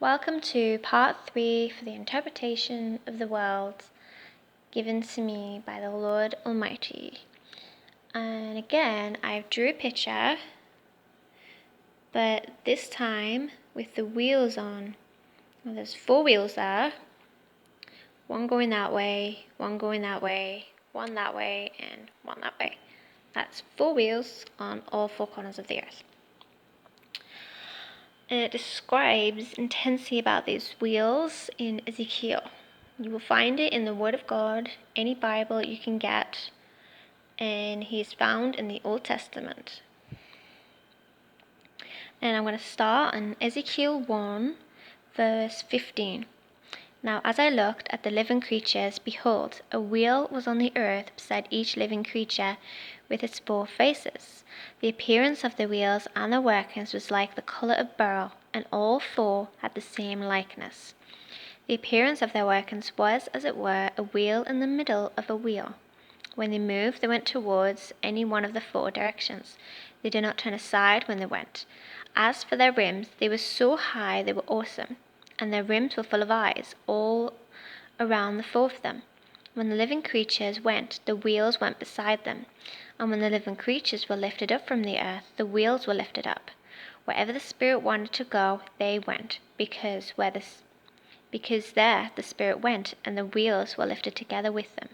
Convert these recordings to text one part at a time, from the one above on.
Welcome to part 3 for the interpretation of the world given to me by the Lord Almighty. And again, I drew a picture, but this time with the wheels on. Well, there's 4 wheels there, one going that way, one going that way, one that way, and one that way. That's 4 wheels on all 4 corners of the earth. And it describes intensely about these wheels in Ezekiel. You will find it in the Word of God, any Bible you can get, and he is found in the Old Testament. And I'm going to start on Ezekiel 1, verse 15. Now as I looked at the living creatures, behold, a wheel was on the earth beside each living creature with its 4 faces. The appearance of the wheels and the workings was like the colour of beryl, and all 4 had the same likeness. The appearance of their workings was, as it were, a wheel in the middle of a wheel. When they moved, they went towards any one of the 4 directions. They did not turn aside when they went. As for their rims, they were so high they were awesome, and their rims were full of eyes all around the 4 of them. When the living creatures went, the wheels went beside them. And when the living creatures were lifted up from the earth, the wheels were lifted up. Wherever the Spirit wanted to go, they went, because there the Spirit went, and the wheels were lifted together with them.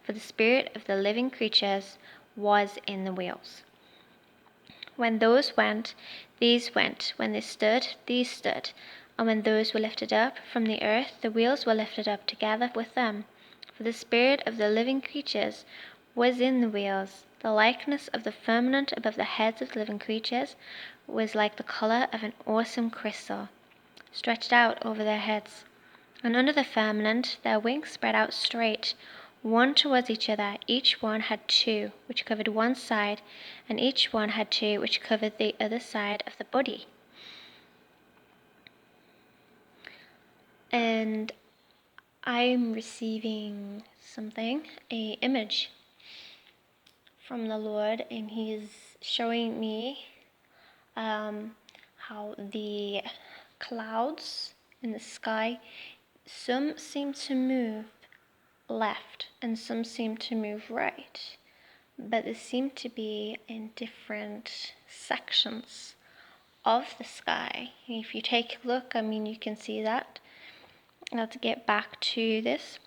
For the spirit of the living creatures was in the wheels. When those went, these went. When they stood, these stood. And when those were lifted up from the earth, the wheels were lifted up together with them. For the spirit of the living creatures was in the wheels. The likeness of the firmament above the heads of the living creatures was like the colour of an awesome crystal, stretched out over their heads. And under the firmament their wings spread out straight, one towards each other. Each one had 2, which covered one side, and each one had 2, which covered the other side of the body. And I'm receiving something, an image from the Lord, and He's showing me how the clouds in the sky, some seem to move left and some seem to move right, but they seem to be in different sections of the sky. If you take a look, you can see that. Let's get back to this.